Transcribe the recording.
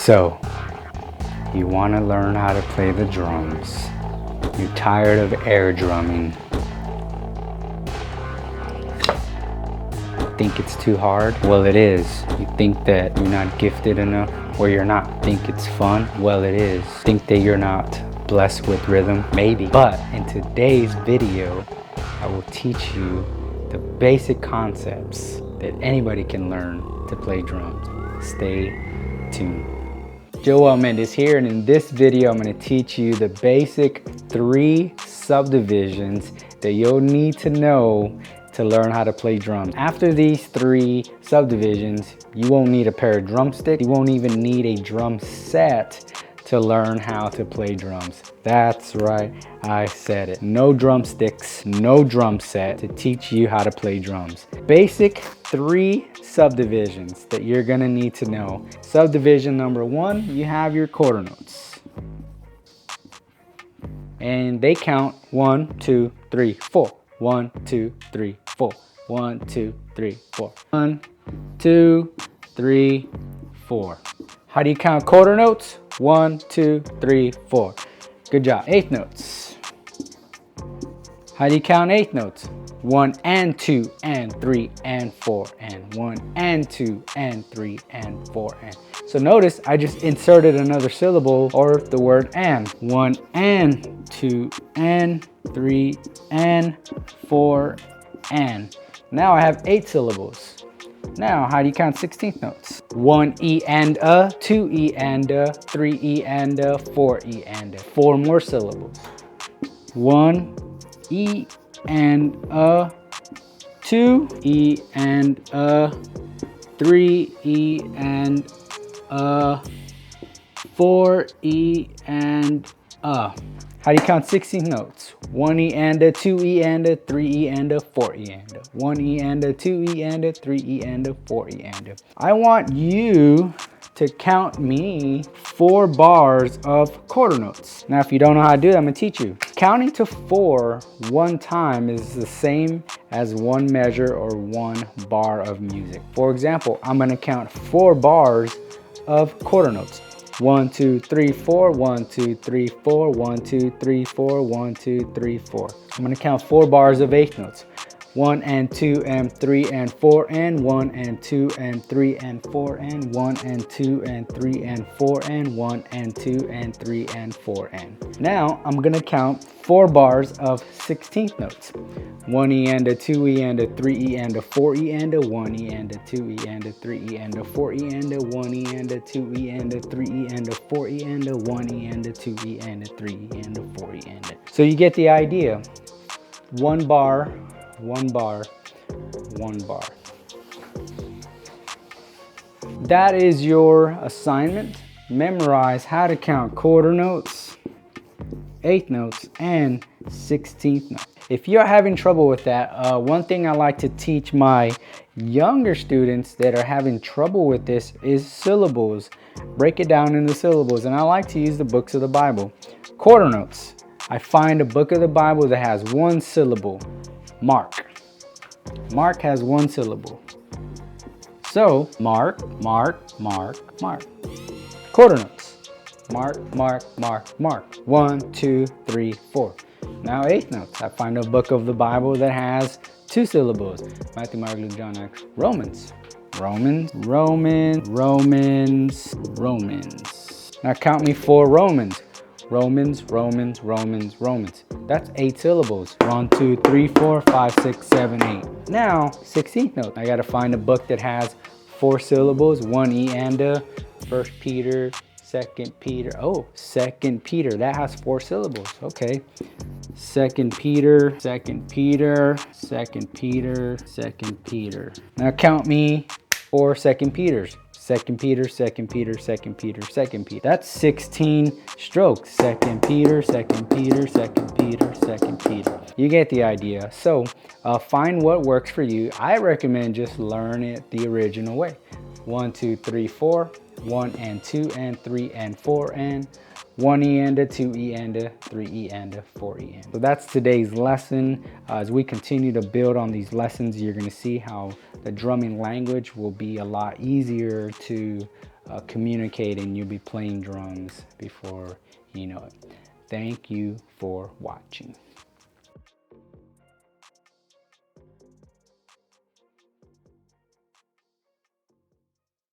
So, you want to learn how to play the drums. You're tired of air drumming. Think it's too hard? Well, it is. You think that you're not gifted enough? Or you're not. Think it's fun? Well, it is. Think that you're not blessed with rhythm? Maybe. But in today's video, I will teach you the basic concepts that anybody can learn to play drums. Stay tuned. Joel Mendez here, and in this video I'm going to teach you the basic 3 subdivisions that you'll need to know to learn how to play drums. After these 3 subdivisions, you won't need a pair of drumsticks. You won't even need a drum set to learn how to play drums. That's right, I said it. No drumsticks, no drum set to teach you how to play drums. Basic 3 subdivisions that you're gonna need to know. Subdivision number 1, you have your quarter notes. And they count 1, 2, 3, 4. 1, 2, 3, 4. 1, 2, 3, 4. 1, 2, 3, 4. How do you count quarter notes? 1, 2, 3, 4. Good job. 8th notes. How do you count 8th notes? 1 and 2 and 3 and 4 and 1 and 2 and 3 and 4 and. So notice I just inserted another syllable or the word and. 1 and 2 and 3 and 4 and. Now I have 8 syllables. Now, how do you count 16th notes? 1 E and a, 2 E and a, 3 E and a, 4 E and a. 4 more syllables. 1 E and a, 2 E and a, 3 E and a, 4 E and a. How do you count 16 notes? 1 E and a, 2 E and a, 3 E and a, 4 E and a. 1 E and a, 2 E and a, 3 E and a, 4 E and a. I want you to count me 4 bars of quarter notes. Now, if you don't know how to do that, I'm gonna teach you. Counting to 4 one time is the same as 1 measure or 1 bar of music. For example, I'm gonna count 4 bars of quarter notes. 1, 2, 3, 4, 1, 2, 3, 4, 1, 2, 3, 4, 1, 2, 3, 4. I'm gonna count 4 bars of 8th notes. 1 and 2 and 3 and 4 and 1 and 2 and 3 and 4 and 1 and 2 and 3 and 4 and 1 and 2 and 3 and 4 and. Now I'm gonna count 4 bars of 16th notes. 1 E and a, 2 E and a, 3 E and a, 4 E and a, 1 E and a, 2 E and a, 3 E and a, 4 E and a, 1 E and a, 2 E and a, 3 E and a, 4 E and a, 1 E and a, 2 E and a, 3 E and a, 4 E and a. So you get the idea. 1 bar, 1 bar, 1 bar. That is your assignment. Memorize how to count quarter notes, 8th notes, and 16th notes. If you're having trouble with that, one thing I like to teach my younger students that are having trouble with this is syllables. Break it down into syllables, and I like to use the books of the Bible. Quarter notes. I find a book of the Bible that has 1 syllable. Mark. Mark has 1 syllable. So, mark, mark, mark, mark. Quarter notes. Mark, mark, mark, mark. 1, 2, 3, 4. Now 8th notes. I find a book of the Bible that has 2 syllables. Matthew, Mark, Luke, John, Acts, Romans. Romans, Romans, Romans, Romans. Now count me 4 Romans. Romans, Romans, Romans, Romans. That's 8 syllables. 1, 2, 3, 4, 5, 6, 7, 8. Now, 16th note. I gotta find a book that has 4 syllables. 1 E and a, 1 Peter, 2 Peter. Oh, 2 Peter. That has 4 syllables. Okay. 2 Peter, 2 Peter, 2 Peter, 2 Peter. Now count me 4 2 Peters. 2 Peter, 2 Peter, 2 Peter, 2 Peter. That's 16 strokes. 2 Peter, 2 Peter, 2 Peter, 2 Peter. You get the idea. So find what works for you. I recommend just learn it the original way. 1, 2, 3, 4. 1 and 2 and 3 and 4 and 1 E and a, 2 E and a, 3 E and a, 4 E and a. So that's today's lesson. As we continue to build on these lessons, you're going to see how the drumming language will be a lot easier to communicate, and you'll be playing drums before you know it. Thank you for watching.